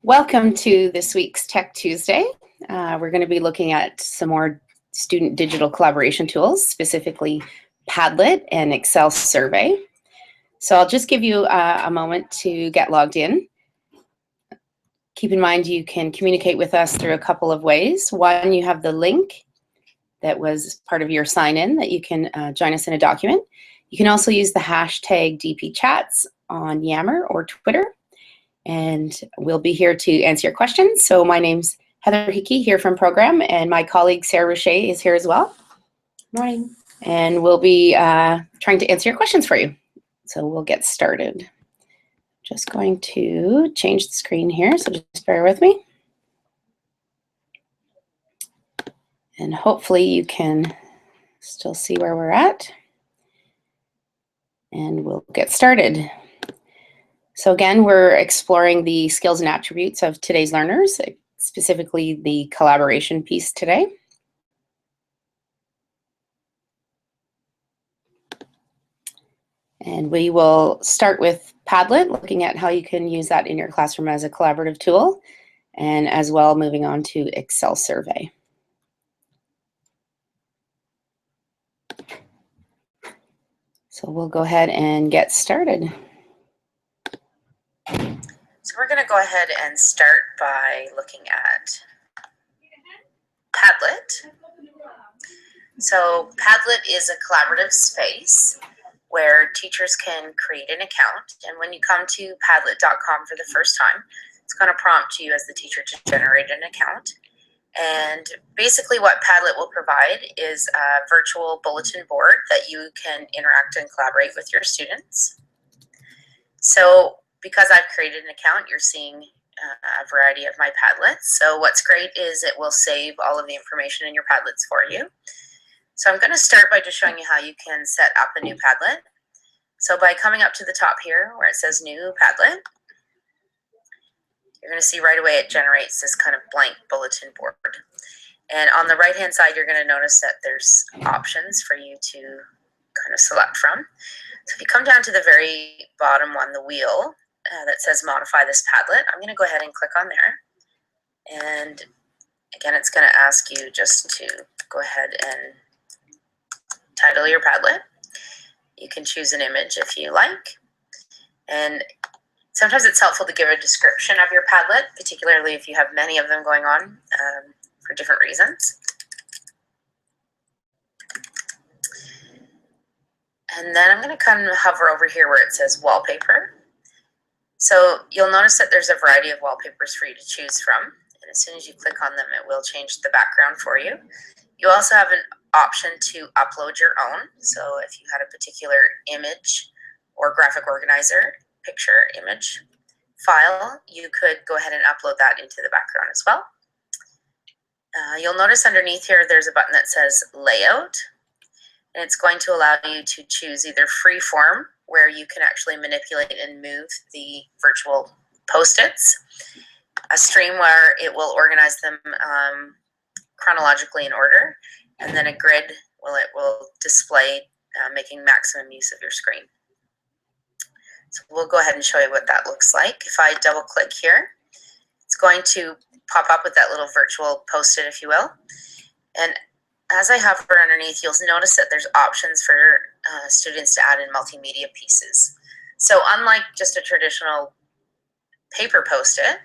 Welcome to this week's Tech Tuesday. We're going to be looking at some more student digital collaboration tools, specifically Padlet and Excel survey. So I'll just give you a moment to get logged in. Keep in mind you can communicate with us through a couple of ways. One, you have the link that was part of your sign-in that you can join us in a document. You can also use the hashtag DPChats on Yammer or Twitter. And we'll be here to answer your questions. So my name's Heather Hickey here from Program, and my colleague Sarah Roche is here as well. Morning. And we'll be trying to answer your questions for you. So we'll get started. Just going to change the screen here, so just bear with me. And hopefully you can still see where we're at. And we'll get started. So again, we're exploring the skills and attributes of today's learners, specifically the collaboration piece today. And we will start with Padlet, looking at how you can use that in your classroom as a collaborative tool, and as well moving on to Excel survey. So we'll go ahead and get started. So we're going to go ahead and start by looking at Padlet. So Padlet is a collaborative space where teachers can create an account. And when you come to Padlet.com for the first time, it's going to prompt you as the teacher to generate an account. And basically what Padlet will provide is a virtual bulletin board that you can interact and collaborate with your students. So because I've created an account, you're seeing a variety of my Padlets. So what's great is it will save all of the information in your Padlets for you. So I'm going to start by just showing you how you can set up a new Padlet. So by coming up to the top here where it says New Padlet, you're going to see right away it generates this kind of blank bulletin board. And on the right-hand side, you're going to notice that there's options for you to kind of select from. So if you come down to the very bottom one, the wheel that says Modify this Padlet, I'm going to go ahead and click on there. And again, it's going to ask you just to go ahead and title your Padlet. You can choose an image if you like. And sometimes it's helpful to give a description of your Padlet, particularly if you have many of them going on for different reasons. And then I'm going to kind of hover over here where it says Wallpaper. So you'll notice that there's a variety of wallpapers for you to choose from. And as soon as you click on them, it will change the background for you. You also have an option to upload your own. So if you had a particular image or graphic organizer, picture, image, file, you could go ahead and upload that into the background as well. You'll notice underneath here there's a button that says Layout. And it's going to allow you to choose either free form, where you can actually manipulate and move the virtual post-its, a stream where it will organize them chronologically in order, and then a grid where it will display making maximum use of your screen. So we'll go ahead and show you what that looks like. If I double click here, it's going to pop up with that little virtual post-it, if you will. And as I hover underneath, you'll notice that there's options for students to add in multimedia pieces. So unlike just a traditional paper post-it,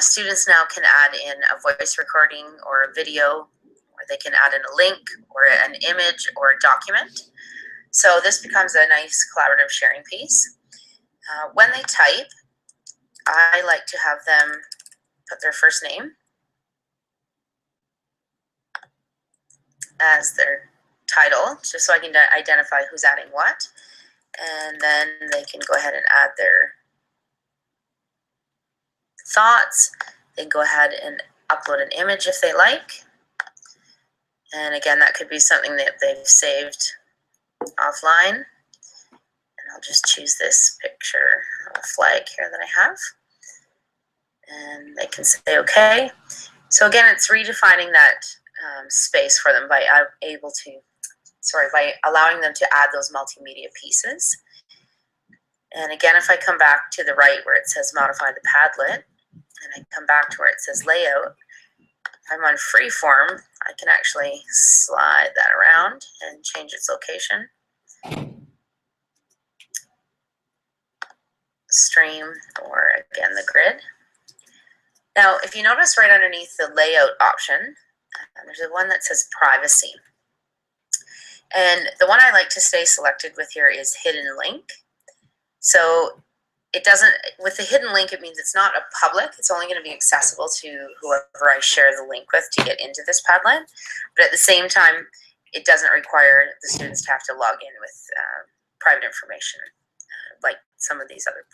students now can add in a voice recording or a video, or they can add in a link or an image or a document. So this becomes a nice collaborative sharing piece. When they type, I like to have them put their first name as their title, just so I can identify who's adding what. And then they can go ahead and add their thoughts. They can go ahead and upload an image if they like. And again, that could be something that they've saved offline. And I'll just choose this picture of a flag here that I have. And they can say okay. So again, it's redefining that space for them by by allowing them to add those multimedia pieces. And again, if I come back to the right where it says modify the Padlet, and I come back to where it says layout, if I'm on freeform, I can actually slide that around and change its location. Stream, or again, the grid. Now, if you notice right underneath the layout option, there's a one that says privacy. And the one I like to stay selected with here is hidden link. So it doesn't, with the hidden link, it means it's not a public, it's only going to be accessible to whoever I share the link with to get into this Padlet. But at the same time, it doesn't require the students to have to log in with private information like some of these other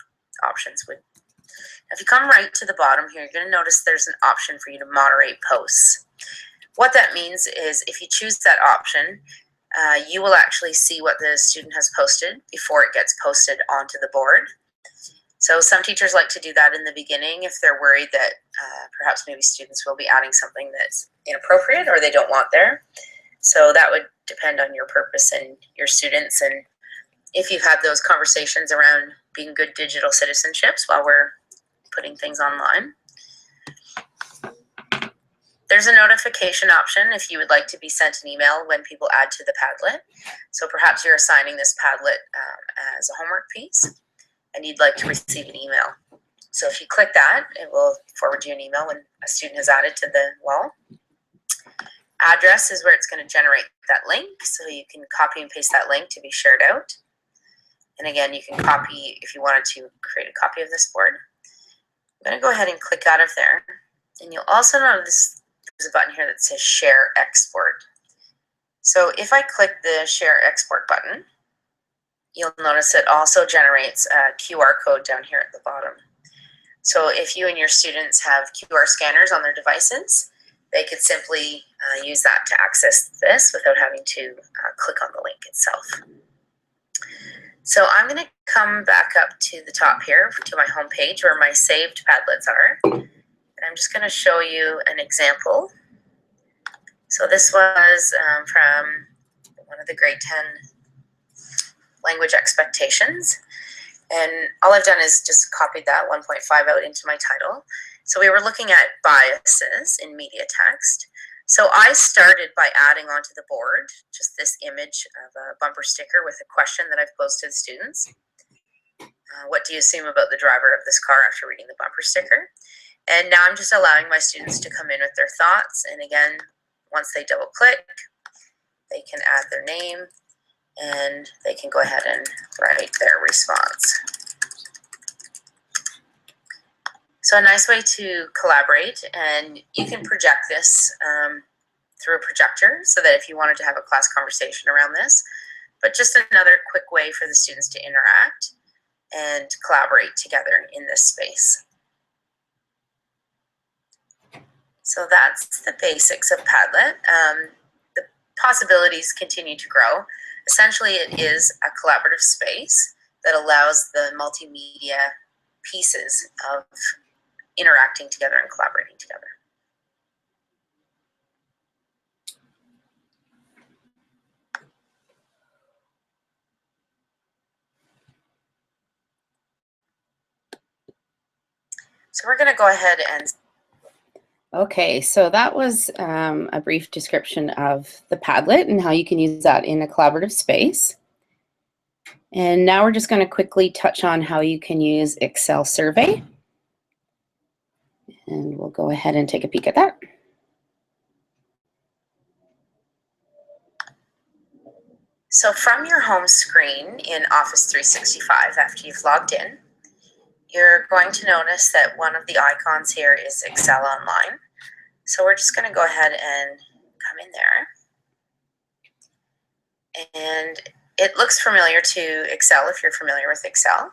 options would. Now, if you come right to the bottom here, you're going to notice there's an option for you to moderate posts. What that means is if you choose that option, you will actually see what the student has posted before it gets posted onto the board. So some teachers like to do that in the beginning if they're worried that perhaps maybe students will be adding something that's inappropriate or they don't want there. So that would depend on your purpose and your students, and if you've had those conversations around being good digital citizenships while we're putting things online. There's a notification option if you would like to be sent an email when people add to the Padlet. So perhaps you're assigning this Padlet as a homework piece and you'd like to receive an email. So if you click that, it will forward you an email when a student has added to the wall. Address is where it's going to generate that link, so you can copy and paste that link to be shared out. And again, you can copy if you wanted to create a copy of this board. I'm going to go ahead and click out of there. And you'll also notice there's a button here that says Share Export. So if I click the Share Export button, you'll notice it also generates a QR code down here at the bottom. So if you and your students have QR scanners on their devices, they could simply use that to access this without having to click on the link itself. So I'm going to come back up to the top here to my home page where my saved Padlets are. And I'm just going to show you an example. So this was from one of the grade 10 language expectations. And all I've done is just copied that 1.5 out into my title. So we were looking at biases in media text. So I started by adding onto the board just this image of a bumper sticker with a question that I've posed to the students. What do you assume about the driver of this car after reading the bumper sticker? And now I'm just allowing my students to come in with their thoughts. And again, once they double click, they can add their name and they can go ahead and write their response. So a nice way to collaborate, and you can project this through a projector so that if you wanted to have a class conversation around this, but just another quick way for the students to interact and collaborate together in this space. So that's the basics of Padlet. The possibilities continue to grow. Essentially, it is a collaborative space that allows the multimedia pieces of interacting together and collaborating together. So we're going to go ahead and... Okay, so that was a brief description of the Padlet and how you can use that in a collaborative space. And now we're just going to quickly touch on how you can use Excel Survey. And we'll go ahead and take a peek at that. So from your home screen in Office 365, after you've logged in, you're going to notice that one of the icons here is Excel Online. So we're just going to go ahead and come in there. And it looks familiar to Excel if you're familiar with Excel.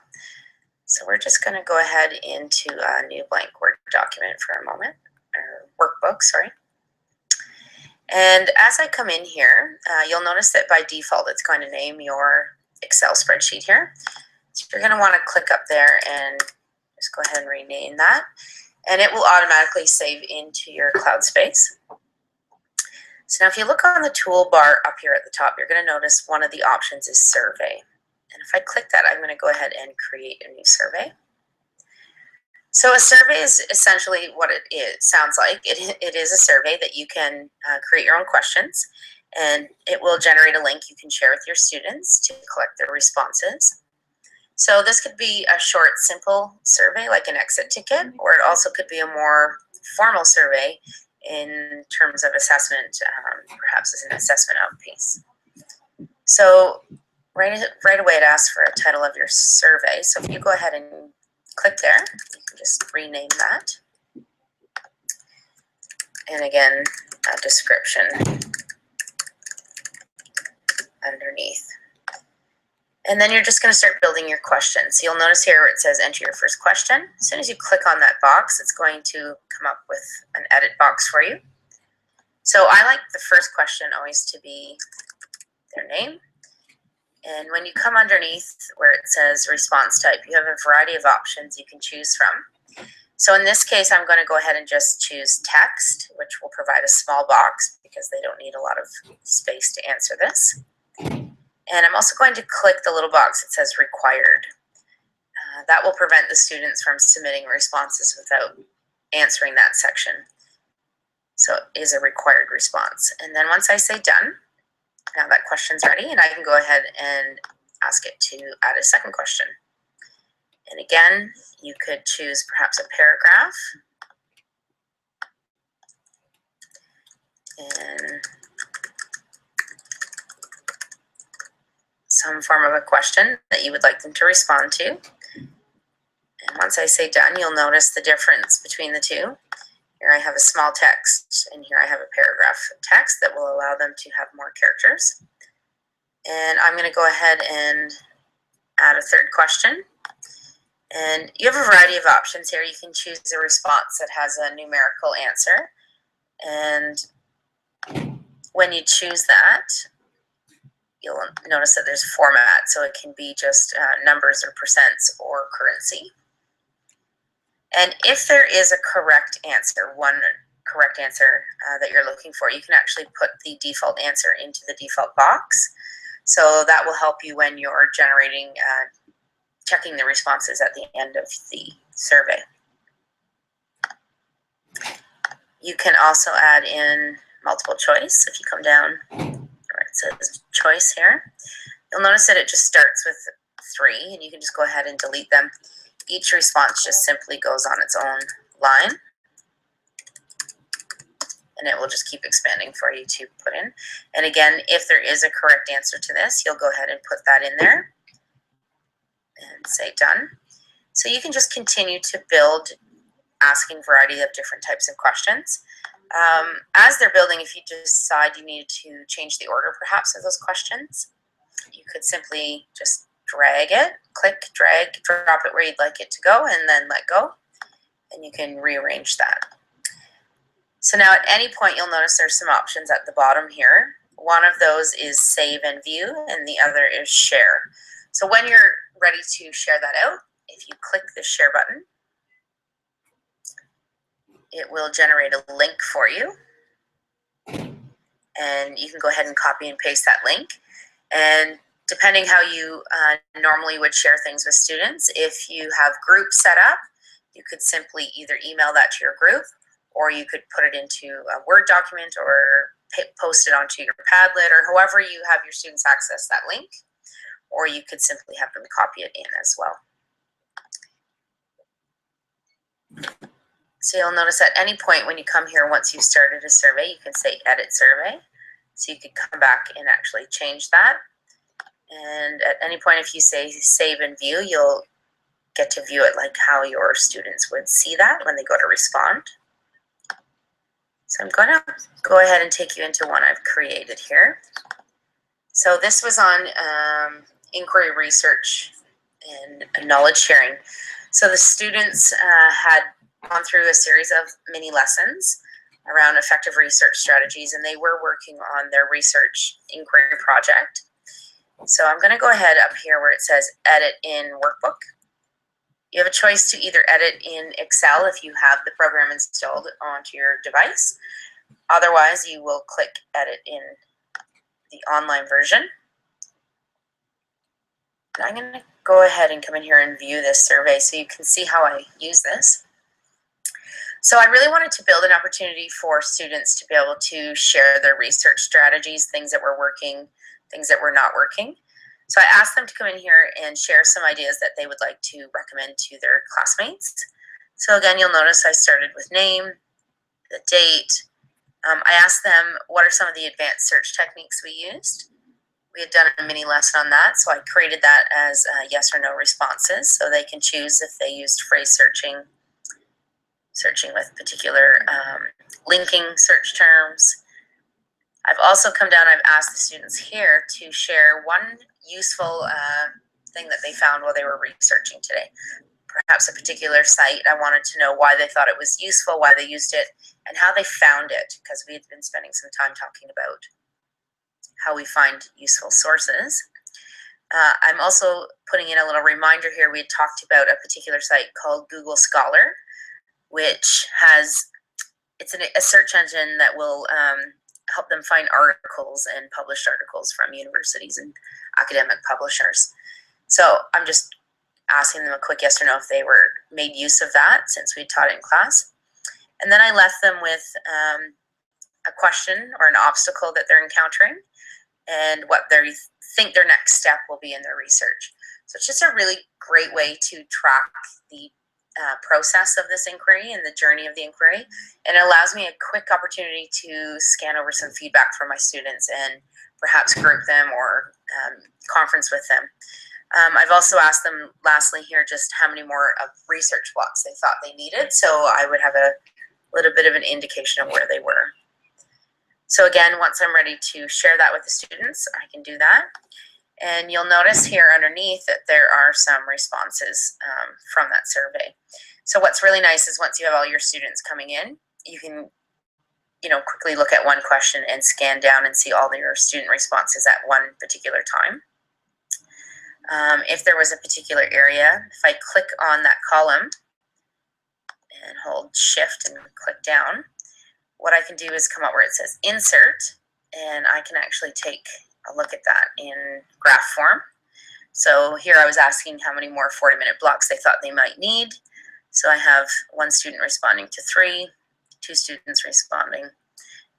So we're just going to go ahead into a new blank Word document for a moment, or workbook, sorry. And as I come in here, you'll notice that by default, it's going to name your Excel spreadsheet here. So you're going to want to click up there and just go ahead and rename that. And it will automatically save into your cloud space. So now if you look on the toolbar up here at the top, you're going to notice one of the options is Survey. And if I click that, I'm going to go ahead and create a new survey. So a survey is essentially what it sounds like. It is a survey that you can create your own questions, and it will generate a link you can share with your students to collect their responses. So this could be a short, simple survey like an exit ticket, or it also could be a more formal survey in terms of assessment, perhaps as an assessment outpiece. So right away it asks for a title of your survey. So if you go ahead and click there, you can just rename that. And again, a description underneath. And then you're just going to start building your questions. So you'll notice here where it says enter your first question. As soon as you click on that box, it's going to come up with an edit box for you. So I like the first question always to be their name. And when you come underneath where it says response type, you have a variety of options you can choose from. So in this case, I'm going to go ahead and just choose text, which will provide a small box because they don't need a lot of space to answer this. And I'm also going to click the little box that says required. That will prevent the students from submitting responses without answering that section. So it is a required response. And then once I say done, now that question's ready, and I can go ahead and ask it to add a second question. And again, you could choose perhaps a paragraph. And some form of a question that you would like them to respond to. And once I say done, you'll notice the difference between the two. Here I have a small text, and here I have a paragraph of text that will allow them to have more characters. And I'm going to go ahead and add a third question. And you have a variety of options here. You can choose a response that has a numerical answer. And when you choose that, you'll notice that there's a format. So it can be just numbers or percents or currency. And if there is a correct answer, one correct answer that you're looking for, you can actually put the default answer into the default box. So that will help you when you're generating, checking the responses at the end of the survey. You can also add in multiple choice. If you come down where it says choice here, you'll notice that it just starts with 3, and you can just go ahead and delete them. Each response just simply goes on its own line, and it will just keep expanding for you to put in. And again, if there is a correct answer to this, you'll go ahead and put that in there and say done. So you can just continue to build, asking a variety of different types of questions. As they're building, if you decide you need to change the order perhaps of those questions, you could simply just drag it, click, drag, drop it where you'd like it to go, and then let go, and you can rearrange that. So now at any point you'll notice there's some options at the bottom here. One of those is save and view, and the other is share. So when you're ready to share that out, if you click the share button, it will generate a link for you, and you can go ahead and copy and paste that link. And depending how you normally would share things with students, if you have groups set up, you could simply either email that to your group, or you could put it into a Word document or post it onto your Padlet, or however you have your students access that link, or you could simply have them copy it in as well. So you'll notice at any point when you come here, once you've started a survey, you can say edit survey. So you could come back and actually change that. And at any point, if you say save and view, you'll get to view it like how your students would see that when they go to respond. So I'm going to go ahead and take you into one I've created here. So this was on inquiry research and knowledge sharing. So the students had gone through a series of mini lessons around effective research strategies, and they were working on their research inquiry project. So I'm going to go ahead up here where it says edit in workbook. You have a choice to either edit in Excel if you have the program installed onto your device. Otherwise, you will click edit in the online version. And I'm going to go ahead and come in here and view this survey so you can see how I use this. So I really wanted to build an opportunity for students to be able to share their research strategies, things that were working, things that were not working. So I asked them to come in here and share some ideas that they would like to recommend to their classmates. So again, you'll notice I started with name, the date. I asked them what are some of the advanced search techniques we used. We had done a mini lesson on that, so I created that as yes or no responses, so they can choose if they used phrase searching with particular linking search terms. I've also come down, I've asked the students here to share one useful thing that they found while they were researching today. Perhaps a particular site. I wanted to know why they thought it was useful, why they used it, and how they found it, because we had been spending some time talking about how we find useful sources. I'm also putting in a little reminder here. We had talked about a particular site called Google Scholar, which has, it's a search engine that will help them find articles and published articles from universities and academic publishers. So I'm just asking them a quick yes or no if they were made use of that since we taught it in class. And then I left them with a question or an obstacle that they're encountering and what they think their next step will be in their research. So it's just a really great way to track the process of this inquiry and the journey of the inquiry. And it allows me a quick opportunity to scan over some feedback from my students and perhaps group them or conference with them. I've also asked them lastly here just how many more research blocks they thought they needed, so I would have a little bit of an indication of where they were. So again, once I'm ready to share that with the students, I can do that. And you'll notice here underneath that there are some responses from that survey. So what's really nice is once you have all your students coming in, you can quickly look at one question and scan down and see all your student responses at one particular time. If there was a particular area, if I click on that column and hold shift and click down, what I can do is come up where it says insert, and I can actually take a look at that in graph form. So here I was asking how many more 40-minute blocks they thought they might need. So I have one student responding to 3, 2 students responding,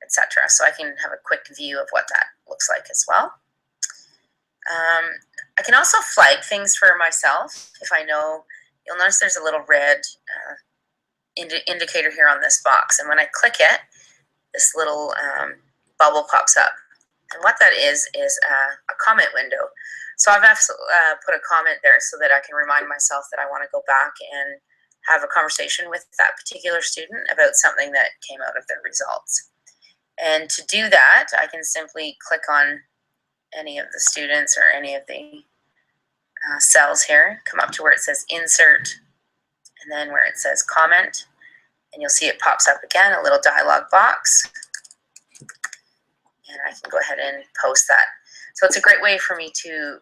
etc. So I can have a quick view of what that looks like as well. I can also flag things for myself if I know. You'll notice there's a little red indicator here on this box, and when I click it, this little bubble pops up. And what that is a comment window. So I've put a comment there so that I can remind myself that I want to go back and have a conversation with that particular student about something that came out of their results. And to do that, I can simply click on any of the students or any of the cells here, come up to where it says insert, and then where it says comment, and you'll see it pops up again, a little dialog box, and I can go ahead and post that. So it's a great way for me to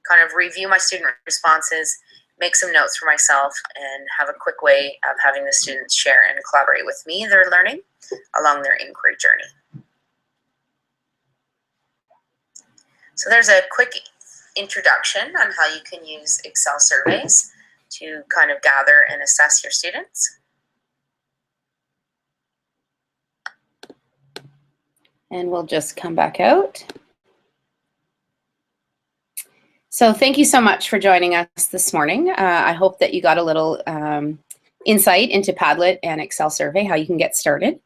kind of review my student responses, make some notes for myself, and have a quick way of having the students share and collaborate with me their learning along their inquiry journey. So there's a quick introduction on how you can use Excel surveys to kind of gather and assess your students. And we'll just come back out. So thank you so much for joining us this morning. I hope that you got a little insight into Padlet and Excel survey, how you can get started.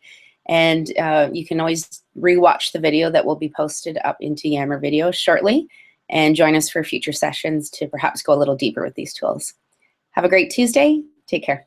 And you can always rewatch the video that will be posted up into Yammer Video shortly, and join us for future sessions to perhaps go a little deeper with these tools. Have a great Tuesday. Take care.